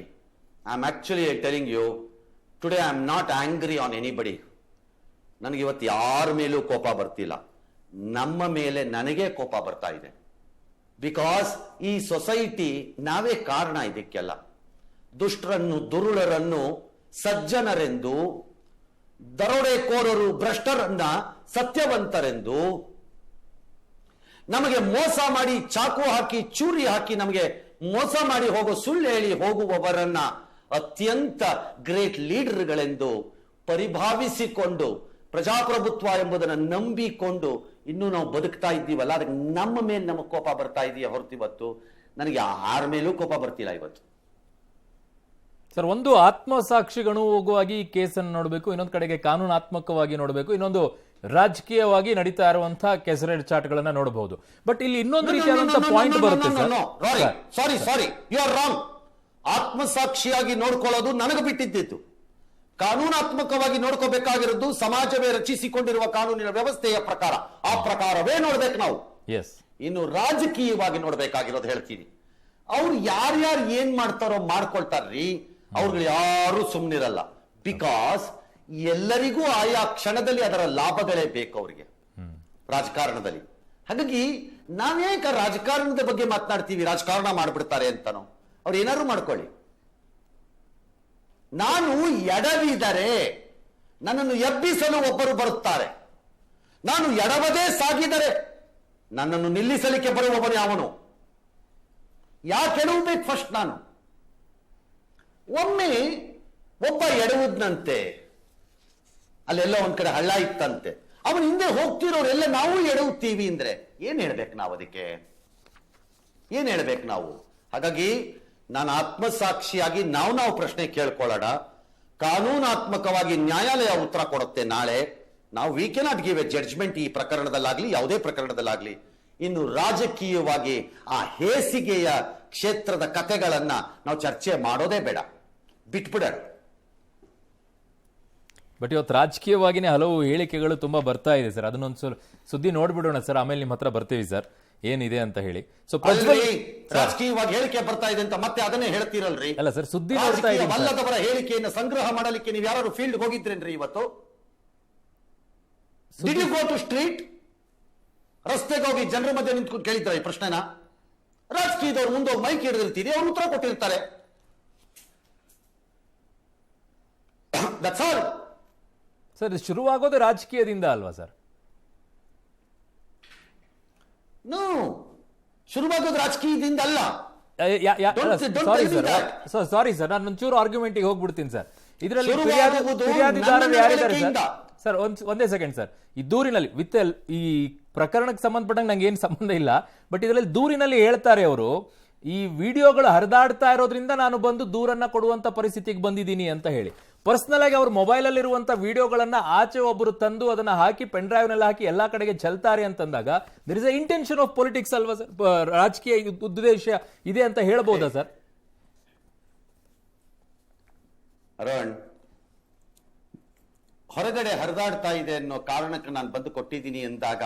I am actually telling you today I am not angry on anybody. ನನಗೆ ಇವತ್ತು ಯಾರ ಮೇಲೂ ಕೋಪ ಬರ್ತಿಲ್ಲ. ನಮ್ಮ ಮೇಲೆ ನನಗೆ ಕೋಪ ಬರ್ತಾ ಇದೆ. ಬಿಕಾಸ್ ಈ ಸೊಸೈಟಿ ನಾವೇ ಕಾರಣ ಇದಕ್ಕೆಲ್ಲ. ದುಷ್ಟರನ್ನು, ದುರುಳರನ್ನು ಸಜ್ಜನರೆಂದು, ದರೋಡೆಕೋರರು ಭ್ರಷ್ಟರನ್ನ ಸತ್ಯವಂತರೆಂದು, ನಮಗೆ ಮೋಸ ಮಾಡಿ ಚಾಕು ಹಾಕಿ ಚೂರಿ ಹಾಕಿ ನಮಗೆ ಮೋಸ ಮಾಡಿ ಹೋಗೋ, ಸುಳ್ಳು ಹೇಳಿ ಹೋಗುವವರನ್ನ ಅತ್ಯಂತ ಗ್ರೇಟ್ ಲೀಡರ್ಗಳೆಂದು ಪರಿಭಾವಿಸಿಕೊಂಡು, ಪ್ರಜಾಪ್ರಭುತ್ವ ಎಂಬುದನ್ನು ನಂಬಿಕೊಂಡು ಇನ್ನೂ ನಾವು ಬದುಕ್ತಾ ಇದ್ದೀವಲ್ಲ, ಅದಕ್ಕೆ ನಮ್ಮ ಮೇಲೆ ನಮಗೆ ಕೋಪ ಬರ್ತಾ ಇದೆಯಾ ಹೊರತು ಇವತ್ತು ನನಗೆ ಯಾರ ಮೇಲೂ ಕೋಪ ಬರ್ತಿಲ್ಲ ಇವತ್ತು. ಸರ್, ಒಂದು ಆತ್ಮಸಾಕ್ಷಿಗಳು ಹೋಗುವಾಗಿ ಈ ಕೇಸನ್ನು ನೋಡಬೇಕು, ಇನ್ನೊಂದು ಕಡೆಗೆ ಕಾನೂನಾತ್ಮಕವಾಗಿ ನೋಡಬೇಕು, ಇನ್ನೊಂದು ರಾಜಕೀಯವಾಗಿ ನಡೀತಾ ಇರುವಂತಹ ಕೆಸರೆಡ್ ಚಾಟ್ಗಳನ್ನ ನೋಡಬಹುದು. ಬಟ್ ಇಲ್ಲಿ ಇನ್ನೊಂದು ರೀತಿಯಾದಂತಹ ಪಾಯಿಂಟ್ ಬರುತ್ತೆ sir. Sorry, you are wrong. ಆತ್ಮಸಾಕ್ಷಿಯಾಗಿ ನೋಡ್ಕೊಳ್ಳೋದು ನನಗೆ ಬಿಟ್ಟಿದ್ದಿತ್ತು. ಕಾನೂನಾತ್ಮಕವಾಗಿ ನೋಡ್ಕೋಬೇಕಾಗಿರೋದು ಸಮಾಜವೇ ರಚಿಸಿಕೊಂಡಿರುವ ಕಾನೂನಿನ ವ್ಯವಸ್ಥೆಯ ಪ್ರಕಾರ. ಆ ಪ್ರಕಾರವೇ ನೋಡ್ಬೇಕು ನಾವು. ಇನ್ನು ರಾಜಕೀಯವಾಗಿ ನೋಡ್ಬೇಕಾಗಿರೋದು ಹೇಳ್ತೀನಿ. ಅವ್ರು ಯಾರ್ಯಾರು ಏನ್ ಮಾಡ್ತಾರೋ ಮಾಡ್ಕೊಳ್ತಾರ್ರಿ, ಅವ್ರಿಗೆ ಯಾರು ಸುಮ್ನಿರಲ್ಲ. ಬಿಕಾಸ್ ಎಲ್ಲರಿಗೂ ಆಯಾ ಕ್ಷಣದಲ್ಲಿ ಅದರ ಲಾಭಗಳೇ ಬೇಕು ಅವರಿಗೆ ರಾಜಕಾರಣದಲ್ಲಿ. ಹಾಗಾಗಿ ನಾವೇಕ ರಾಜಕಾರಣದ ಬಗ್ಗೆ ಮಾತನಾಡ್ತೀವಿ, ರಾಜಕಾರಣ ಮಾಡ್ಬಿಡ್ತಾರೆ ಅಂತಾನೋ. ಅವ್ರು ಏನಾದ್ರು ಮಾಡ್ಕೊಳ್ಳಿ. ನಾನು ಎಡವಿದರೆ ನನ್ನನ್ನು ಎಬ್ಬಿಸಲು ಒಬ್ಬರು ಬರುತ್ತಾರೆ. ನಾನು ಎಡವದೇ ಸಾಗಿದರೆ ನನ್ನನ್ನು ನಿಲ್ಲಿಸಲಿಕ್ಕೆ ಬರುವವನು ಯಾವನು? ಯಾಕೆ ಎಡವಬೇಕು ಫಸ್ಟ್ ನಾನು? ಒಮ್ಮೆ ಒಬ್ಬ ಎಡವುದ್ನಂತೆ, ಅಲ್ಲೆಲ್ಲ ಒಂದ್ ಕಡೆ ಹಳ್ಳ ಇತ್ತಂತೆ. ಅವನು ಹಿಂದೆ ಹೋಗ್ತಿರೋರೆಲ್ಲ ನಾವು ಎಡವುತ್ತೀವಿ ಅಂದ್ರೆ ಏನ್ ಹೇಳ್ಬೇಕು ನಾವು? ಅದಕ್ಕೆ ಏನ್ ಹೇಳ್ಬೇಕು ನಾವು? ಹಾಗಾಗಿ ನಾನು ಆತ್ಮಸಾಕ್ಷಿಯಾಗಿ ನಾವು ಪ್ರಶ್ನೆ ಕೇಳ್ಕೊಳ್ಳೋಣ. ಕಾನೂನಾತ್ಮಕವಾಗಿ ನ್ಯಾಯಾಲಯ ಉತ್ತರ ಕೊಡುತ್ತೆ ನಾಳೆ. ನಾವು we cannot give a judgement ಈ ಪ್ರಕರಣದಲ್ಲಾಗ್ಲಿ ಯಾವುದೇ ಪ್ರಕರಣದಲ್ಲಾಗ್ಲಿ. ಇನ್ನು ರಾಜಕೀಯವಾಗಿ ಆ ಹೇಸಿಗೆಯ ಕ್ಷೇತ್ರದ ಕಥೆಗಳನ್ನ ನಾವು ಚರ್ಚೆ ಮಾಡೋದೇ ಬೇಡ, ಬಿಟ್ಬಿಡೋಣ. ಬಟ್ ಇವತ್ತು ರಾಜಕೀಯವಾಗಿನೇ ಹಲವು ಹೇಳಿಕೆಗಳು ತುಂಬಾ ಬರ್ತಾ ಇದೆ ಸರ್. ಅದನ್ನೊಂದು ಸುದ್ದಿ ನೋಡ್ಬಿಡೋಣ ಸರ್, ಆಮೇಲೆ ನಿಮ್ಮ ಹತ್ರ ಬರ್ತೀವಿ ಸರ್. ಏನಿದೆ ಅಂತ ಹೇಳಿ. ಸೊ ಪ್ರಜ್ವಲ್ ರಾಜಕೀಯವಾಗಿ ಹೇಳಿಕೆ ಬರ್ತಾ ಇದೆ ಅಂತ ಮತ್ತೆ ಅದನ್ನೇ ಹೇಳ್ತೀರಲ್ರಿ. ಅಲ್ಲ ಸರ್, ಸುದ್ದಿ ನೋಡ್ತಾ ಇದ್ದೀನಿ ಸರ್. ವಲ್ಲದವರ ಹೇಳಿಕೆಯನ್ನು ಸಂಗ್ರಹ ಮಾಡಲಿಕ್ಕೆ ನೀವು ಯಾರು ಫೀಲ್ಡ್ ಹೋಗಿದ್ರೇನ್ರಿ ಇವತ್ತು? Did you go to street? ರಸ್ತೆಗೆ ಹೋಗಿ ಜನರ ಮಧ್ಯೆ ನಿಂತ್ಕೊಂಡು ಕೇಳಿದ್ದಾರೆ ಈ ಪ್ರಶ್ನೆನ? ರಾಜಕೀಯದವ್ರು ಮುಂದೆ ಹೋಗಿ ಮೈಕ್ ಹಿಡಿದಿರ್ತೀರಿ, ಅವ್ರು ಉತ್ತರ ಕೊಟ್ಟಿರ್ತಾರೆ. That's all. ಸರ್, ಇದು ಶುರುವಾಗೋದು ರಾಜಕೀಯದಿಂದ ಅಲ್ವಾ ಸರ್? ನೋ, ಶುರುವಾಗೋದು ರಾಜಕೀಯದಿಂದ ಅಲ್ಲ. ಸಾರಿ ಸರ್, ನಾನು ಒಂಚೂರು ಆರ್ಗ್ಯುಮೆಂಟ್ಗೆ ಹೋಗ್ಬಿಡ್ತೀನಿ ಸರ್. ಇದರಲ್ಲಿ ಶುರುವಾಗುವುದು ಫಿರ್ಯಾದಿದಾರರು ನನ್ನ ಯಾರಿದ್ದಾರೆ ಹೇಳಿಕೆಯಿಂದ. ಸರ್? ಒಂದೇ ಸೆಕೆಂಡ್ ಸರ್. ಈ ದೂರಿನಲ್ಲಿ ಈ ಪ್ರಕರಣಕ್ಕೆ ಸಂಬಂಧಪಟ್ಟಂಗೆ ನಂಗೆ ಏನು ಸಂಬಂಧ ಇಲ್ಲ, ಬಟ್ ಇದರಲ್ಲಿ ದೂರಿನಲ್ಲಿ ಹೇಳ್ತಾರೆ ಅವರು, ಈ ವಿಡಿಯೋಗಳು ಹರಿದಾಡ್ತಾ ಇರೋದ್ರಿಂದ ನಾನು ಬಂದು ದೂರನ್ನ ಕೊಡುವಂತ ಪರಿಸ್ಥಿತಿಗೆ ಬಂದಿದ್ದೀನಿ ಅಂತ ಹೇಳಿ. ಪರ್ಸನಲ್ ಆಗಿ ಅವ್ರ ಮೊಬೈಲ್ ಅಲ್ಲಿ ಇರುವಂತ ವಿಡಿಯೋಗಳನ್ನ ಆಚೆ ಒಬ್ಬರು ತಂದು ಅದನ್ನ ಹಾಕಿ ಪೆನ್ ಡ್ರೈವ್ ನಲ್ಲಿ ಹಾಕಿ ಎಲ್ಲಾ ಕಡೆಗೆ ಚೆಲ್ತಾರೆ ಅಂತಂದಾಗ there is a intention of politics ಅಲ್ವಾ ಸರ್? ರಾಜಕೀಯ ಉದ್ದೇಶ ಇದೆ ಅಂತ ಹೇಳ್ಬೋದಾ ಸರ್? ಅರುಣ್, ಹೊರಗಡೆ ಹರಿದಾಡ್ತಾ ಇದೆ ಅನ್ನೋ ಕಾರಣಕ್ಕೆ ನಾನು ಬಂದು ಕೊಟ್ಟಿದ್ದೀನಿ ಎಂದಾಗ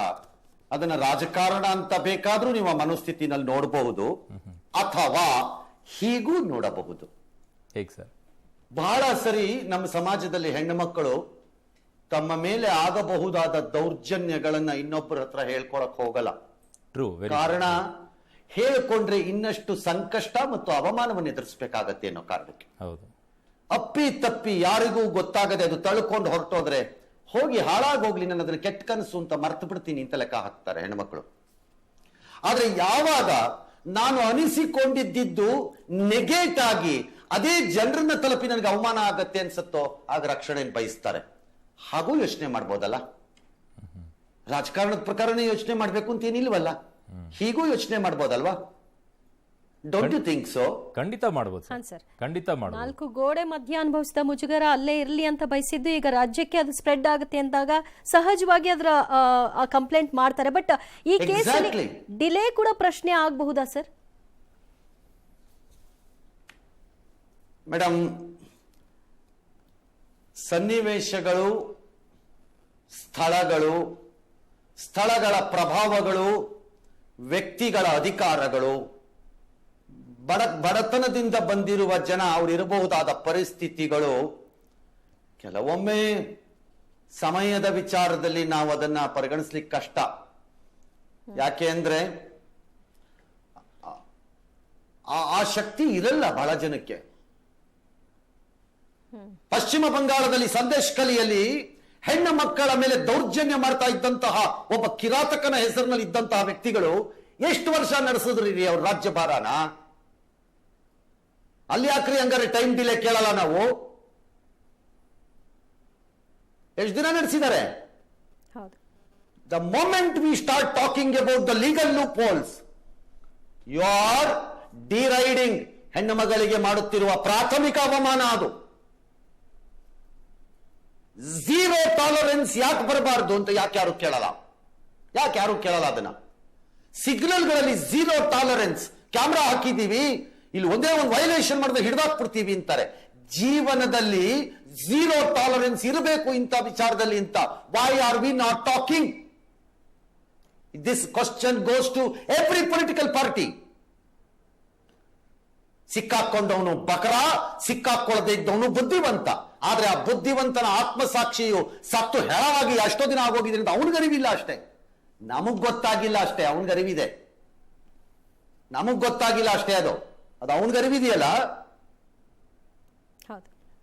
ಅದನ್ನ ರಾಜಕಾರಣ ಅಂತ ಬೇಕಾದ್ರೂ ನೀವು ಆ ಮನೋಸ್ಥಿತಿನಲ್ಲಿ ನೋಡಬಹುದು, ಅಥವಾ ಹೀಗೂ ನೋಡಬಹುದು. ಹೇಗೆ ಸರ್? ಬಹಳ ಸರಿ ನಮ್ಮ ಸಮಾಜದಲ್ಲಿ ಹೆಣ್ಣು ಮಕ್ಕಳು ತಮ್ಮ ಮೇಲೆ ಆಗಬಹುದಾದ ದೌರ್ಜನ್ಯಗಳನ್ನ ಇನ್ನೊಬ್ಬರ ಹತ್ರ ಹೇಳ್ಕೊಳಕ್ ಹೋಗಲ್ಲ. ಟ್ರೂ. ಕಾರಣ, ಹೇಳ್ಕೊಂಡ್ರೆ ಇನ್ನಷ್ಟು ಸಂಕಷ್ಟ ಮತ್ತು ಅವಮಾನವನ್ನು ಎದುರಿಸಬೇಕಾಗತ್ತೆ ಅನ್ನೋ ಕಾರಣಕ್ಕೆ. ಹೌದು. ಅಪ್ಪಿ ತಪ್ಪಿ ಯಾರಿಗೂ ಗೊತ್ತಾಗದೆ ಅದು ತಳ್ಕೊಂಡು ಹೊರಟೋದ್ರೆ ಹೋಗಿ ಹಾಳಾಗೋಗ್ಲಿ, ನಾನು ಅದನ್ನ ಕೆಟ್ಟ ಕನಸು ಅಂತ ಮರ್ತು ಬಿಡ್ತೀನಿ ಅಂತ ಲೆಕ್ಕ ಹಾಕ್ತಾರೆ ಹೆಣ್ಮಕ್ಳು. ಆದ್ರೆ ಯಾವಾಗ ನಾನು ಅನಿಸಿಕೊಂಡಿದ್ದು ನೆಗೆಟ್ ಆಗಿ ಅದೇ ಜನರನ್ನ ತಲುಪಿ ನನಗೆ ಅವಮಾನ ಆಗತ್ತೆ ಅನ್ಸತ್ತೋ ಆಗ ರಕ್ಷಣೆಯನ್ನು ಬಯಸ್ತಾರೆ. ಹಾಗೂ ಯೋಚನೆ ಮಾಡ್ಬೋದಲ್ಲ. ರಾಜಕಾರಣದ ಪ್ರಕಾರನೇ ಯೋಚನೆ ಮಾಡ್ಬೇಕು ಅಂತ ಏನಿಲ್ವಲ್ಲ, ಹೀಗೂ ಯೋಚನೆ ಮಾಡ್ಬೋದಲ್ವಾ? Don't you think so? ಖಂಡಿತ ಮಾಡ್ಬೋದು ಸರ್, ಖಂಡಿತ ಮಾಡ್ಬೋದು. 4 ಗೋಡೆ ಮಧ್ಯೆ ಅನುಭವಿಸಿದ ಮುಜುಗರ ಅಲ್ಲೇ ಇರಲಿ ಅಂತ ಬಯಸಿದ್ದು ಈಗ ರಾಜ್ಯಕ್ಕೆ ಅದು ಸ್ಪ್ರೆಡ್ ಆಗುತ್ತೆ ಅಂದಾಗ ಸಹಜವಾಗಿ ಅದರ ಕಂಪ್ಲೇಂಟ್ ಮಾಡ್ತಾರೆ. ಬಟ್ ಈ ಕೇಸಲ್ಲಿ ಡಿಲೇ ಕೂಡ ಪ್ರಶ್ನೆ ಆಗಬಹುದಾ ಸರ್? ಮೇಡಮ್, ಸನ್ನಿವೇಶಗಳು, ಸ್ಥಳಗಳ ಪ್ರಭಾವಗಳು, ವ್ಯಕ್ತಿಗಳ ಅಧಿಕಾರಗಳು, ಬಡತನದಿಂದ ಬಂದಿರುವ ಜನ ಅವರಿರಬಹುದಾದ ಪರಿಸ್ಥಿತಿಗಳು, ಕೆಲವೊಮ್ಮೆ ಸಮಯದ ವಿಚಾರದಲ್ಲಿ ನಾವು ಅದನ್ನ ಪರಿಗಣಿಸ್ಲಿಕ್ಕೆ ಕಷ್ಟ. ಯಾಕೆ ಅಂದ್ರೆ ಆ ಶಕ್ತಿ ಇರಲ್ಲ ಬಹಳ ಜನಕ್ಕೆ. ಪಶ್ಚಿಮ ಬಂಗಾಳದಲ್ಲಿ ಸಂದೇಶ್ ಕಲಿಯಲ್ಲಿ ಹೆಣ್ಣು ಮಕ್ಕಳ ಮೇಲೆ ದೌರ್ಜನ್ಯ ಮಾಡ್ತಾ ಇದ್ದಂತಹ ಒಬ್ಬ ಕಿರಾತಕನ ಹೆಸರಿನಲ್ಲಿ ಇದ್ದಂತಹ ವ್ಯಕ್ತಿಗಳು ಎಷ್ಟು ವರ್ಷ ನಡೆಸಿದ್ರಿ ಅವ್ರ ರಾಜ್ಯಭಾರನ? ಅಲ್ಲಿ ಯಾಕ್ರಿ ಹಂಗಾರೆ ಟೈಮ್ ಡಿಲೇ ಕೇಳಲ್ಲ ನಾವು? ಎಷ್ಟು ದಿನ ನಡೆಸಿದ್ದಾರೆ? The moment we start talking about the legal loopholes, you are deriding ಹೆಣ್ಣು ಮಗಳಿಗೆ ಮಾಡುತ್ತಿರುವ ಪ್ರಾಥಮಿಕ ಅವಮಾನ ಅದು. ಝೀರೋ ಟಾಲರೆನ್ಸ್ ಯಾಕೆ ಬರಬಾರ್ದು ಅಂತ ಯಾಕೆ ಯಾರು ಕೇಳಲ್ಲ ಅದನ್ನ? ಸಿಗ್ನಲ್ಗಳಲ್ಲಿ ಝೀರೋ ಟಾಲರೆನ್ಸ್, ಕ್ಯಾಮ್ರಾ ಹಾಕಿದೀವಿ, ಇಲ್ಲಿ ಒಂದೇ ಒಂದು ವೈಲೇಷನ್ ಮಾಡಿದ್ರೆ ಹಿಡಿದಾಕ್ಬಿಡ್ತೀವಿ ಅಂತಾರೆ. ಜೀವನದಲ್ಲಿ ಝೀರೋ ಟಾಲರೆನ್ಸ್ ಇರಬೇಕು ಇಂಥ ವಿಚಾರದಲ್ಲಿ ಅಂತ. Why are we not talking? This question goes to every political party. ಸಿಕ್ಕಾಕೊಂಡವನು ಬಕರ, ಸಿಕ್ಕಾಕೊಳ್ಳದೆ ಇದ್ದವನು ಬುದ್ಧಿವಂತ. ಆದ್ರೆ ಆ ಬುದ್ಧಿವಂತನ ಆತ್ಮಸಾಕ್ಷಿಯು ಸತ್ತು ಹೆಳವಾಗಿ ಎಷ್ಟೋ ದಿನ ಆಗೋಗಿದೆ ಅಂತ ಅವನಿಗರಿವಿಲ್ಲ ಅಷ್ಟೇ, ನಮಗ್ ಗೊತ್ತಾಗಿಲ್ಲ ಅಷ್ಟೇ. ಅವನಿಗರಿವಿದೆ, ನಮಗ್ ಗೊತ್ತಾಗಿಲ್ಲ ಅಷ್ಟೇ. ಅದು ಅವನಿಗರಿವಿದೆಯಲ್ಲ.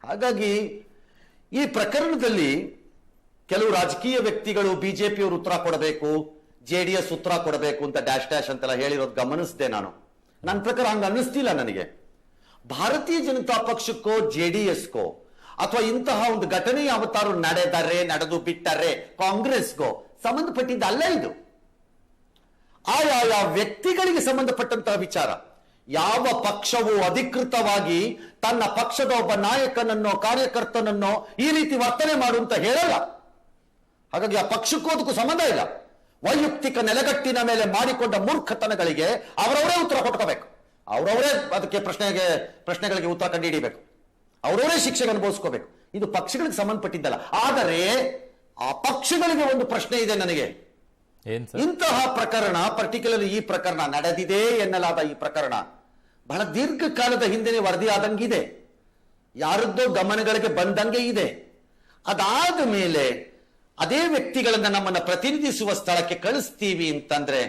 ಹಾಗಾಗಿ ಈ ಪ್ರಕರಣದಲ್ಲಿ ಕೆಲವು ರಾಜಕೀಯ ವ್ಯಕ್ತಿಗಳು ಬಿಜೆಪಿಯವರು ಉತ್ತರ ಕೊಡಬೇಕು, ಜೆಡಿಎಸ್ ಉತ್ತರ ಕೊಡಬೇಕು ಅಂತ ಡ್ಯಾಶ್ ಅಂತೆಲ್ಲ ಹೇಳಿರೋದು ಗಮನಿಸಿದೆ ನಾನು. ನನ್ನ ಪ್ರಕಾರ ಹಂಗ ಅನ್ನಿಸ್ತಿಲ್ಲ ನನಗೆ. ಭಾರತೀಯ ಜನತಾ ಪಕ್ಷಕ್ಕೋ ಜೆಡಿಎಸ್ಗೋ ಅಥವಾ ಇಂತಹ ಒಂದು ಘಟನೆ ಯಾವತ್ತಾರು ನಡೆದು ಬಿಟ್ಟರೆ ಕಾಂಗ್ರೆಸ್ಗೋ ಸಂಬಂಧಪಟ್ಟಿದ್ದಲ್ಲ ಇದು. ಆಯಾಯ ವ್ಯಕ್ತಿಗಳಿಗೆ ಸಂಬಂಧಪಟ್ಟಂತಹ ವಿಚಾರ. ಯಾವ ಪಕ್ಷವು ಅಧಿಕೃತವಾಗಿ ತನ್ನ ಪಕ್ಷದ ಒಬ್ಬ ನಾಯಕನನ್ನೋ ಕಾರ್ಯಕರ್ತನನ್ನೋ ಈ ರೀತಿ ವರ್ತನೆ ಮಾಡು ಅಂತ ಹೇಳಲ್ಲ. ಹಾಗಾಗಿ ಆ ಪಕ್ಷಕ್ಕೂ ಅದಕ್ಕೂ ಸಂಬಂಧ ಇಲ್ಲ. ವೈಯಕ್ತಿಕ ನೆಲೆಗಟ್ಟಿನ ಮೇಲೆ ಮಾಡಿಕೊಂಡ ಮೂರ್ಖತನಗಳಿಗೆ ಅವರವರೇ ಉತ್ತರ ಕೊಟ್ಕೋಬೇಕು, ಅವರವರೇ ಅದಕ್ಕೆ ಪ್ರಶ್ನೆಗಳಿಗೆ ಉತ್ತರ ಕಂಡುಹಿಡಿಯಬೇಕು, ಅವರವರೇ ಶಿಕ್ಷೆಗೆ ಅನುಭವಿಸ್ಕೋಬೇಕು. ಇದು ಪಕ್ಷಗಳಿಗೆ ಸಂಬಂಧಪಟ್ಟಿದ್ದಲ್ಲ. ಆದರೆ ಆ ಪಕ್ಷಗಳಿಗೆ ಒಂದು ಪ್ರಶ್ನೆ ಇದೆ ನನಗೆ. ಏನ್ ಸರ್? ಇಂತಹ ಪ್ರಕರಣ, ಪರ್ಟಿಕ್ಯುಲರ್ ಈ ಪ್ರಕರಣ ನಡೆದಿದೆ ಎನ್ನಲಾದ ಈ ಪ್ರಕರಣ ಬಹಳ ದೀರ್ಘಕಾಲದ ಹಿಂದೆ ವರದಿ ಆದಂಗಿದೆ, ಯಾರದ್ದೋ ಗಮನಗಳಿಗೆ ಬಂದಂಗೆ ಇದೆ. ಅದಾದ ಮೇಲೆ ಅದೇ ವ್ಯಕ್ತಿಗಳನ್ನ ನಮ್ಮನ್ನ ಪ್ರತಿನಿಧಿಸುವ ಸ್ಥಳಕ್ಕೆ ಕಳಿಸ್ತೀವಿ ಅಂತಂದ್ರೆ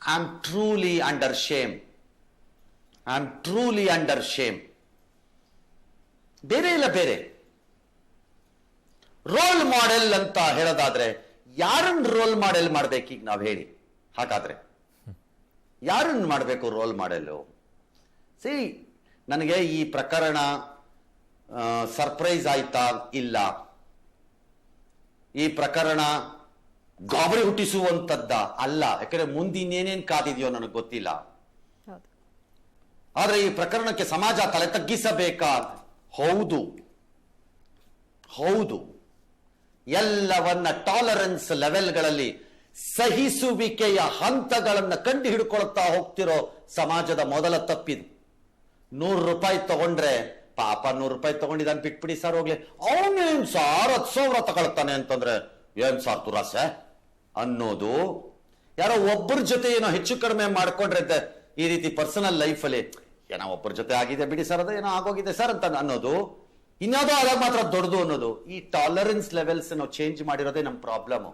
I am truly under shame. I am truly under shame. ಬೇರೆ ಇಲ್ಲ ಬೇರೆ. ರೋಲ್ ಮಾಡೆಲ್ ಅಂತ ಹೇಳೋದಾದ್ರೆ ಯಾರನ್ನ ರೋಲ್ ಮಾಡೆಲ್ ಮಾಡ್ಬೇಕೀಗ ನಾವು ಹೇಳಿ? ಹಾಗಾದ್ರೆ ಯಾರನ್ನ ಮಾಡಬೇಕು ರೋಲ್ ಮಾಡೆಲ್? ಸಿ, ನನಗೆ ಈ ಪ್ರಕರಣ ಸರ್ಪ್ರೈಸ್ ಆಯ್ತಾ? ಇಲ್ಲ. ಈ ಪ್ರಕರಣ ಗಾಬರಿ ಹುಟ್ಟಿಸುವಂತದ್ದ ಅಲ್ಲ. ಯಾಕಂದ್ರೆ ಮುಂದಿನ್ನೇನೇನ್ ಕಾದಿದೆಯೋ ನನಗೆ ಗೊತ್ತಿಲ್ಲ. ಹೌದು. ಆದ್ರೆ ಈ ಪ್ರಕರಣಕ್ಕೆ ಸಮಾಜ ತಲೆ ತಗ್ಗಿಸಬೇಕಾ? ಹೌದು, ಹೌದು. ಎಲ್ಲವನ್ನ ಟಾಲರೆನ್ಸ್ ಲೆವೆಲ್ಗಳಲ್ಲಿ, ಸಹಿಸುವಿಕೆಯ ಹಂತಗಳನ್ನ ಕಂಡು ಹಿಡ್ಕೊಳ್ತಾ ಹೋಗ್ತಿರೋ ಸಮಾಜದ ಮೊದಲ ತಪ್ಪಿದು. 100 ರೂಪಾಯಿ ತಗೊಂಡ್ರೆ ಪಾಪ 100 ರೂಪಾಯಿ ತಗೊಂಡಿದ್ದಾನೆ, ಬಿಟ್ಬಿಡಿ ಸರ್ ಹೋಗ್ಲಿ, ಅವನೇನ್ ಸಾರ್ 10,000 ತಗೊಳ್ತಾನೆ ಅಂತಂದ್ರೆ ಏನ್ ಸಾರ್ ತುರಾಸೆ ಅನ್ನೋದು. ಯಾರೋ ಒಬ್ಬರ ಜೊತೆ ಏನೋ ಹೆಚ್ಚು ಕಡಿಮೆ ಮಾಡ್ಕೊಂಡ್ರೆ ಈ ರೀತಿ ಪರ್ಸನಲ್ ಲೈಫಲ್ಲಿ ಏನೋ ಒಬ್ಬರ ಜೊತೆ ಆಗಿದೆ ಬಿಡಿ ಸರ್, ಅದು ಏನೋ ಆಗೋಗಿದೆ ಸರ್ ಅಂತ ಅನ್ನೋದು, ಇನ್ಯಾವುದೋ ಆದಾಗ ಮಾತ್ರ ದೊಡ್ಡದು ಅನ್ನೋದು. ಈ ಟಾಲರೆನ್ಸ್ ಲೆವೆಲ್ಸ್ ನಾವು ಚೇಂಜ್ ಮಾಡಿರೋದೇ ನಮ್ಮ ಪ್ರಾಬ್ಲಮ್.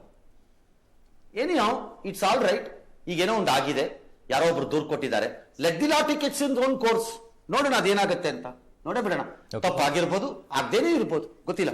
ಏನಿಯೋ ಇಟ್ಸ್ ಆಲ್ ರೈಟ್. ಈಗೇನೋ ಒಂದು ಆಗಿದೆ, ಯಾರೋ ಒಬ್ರು ದೂರ್ ಕೊಟ್ಟಿದ್ದಾರೆ, let the law take its own course. ನೋಡೋಣ ಅದೇನಾಗುತ್ತೆ ಅಂತ, ನೋಡೇ ಬಿಡೋಣ. ತಪ್ಪಾಗಿರ್ಬೋದು, ಆಗದೇನೆ ಇರ್ಬೋದು, ಗೊತ್ತಿಲ್ಲ.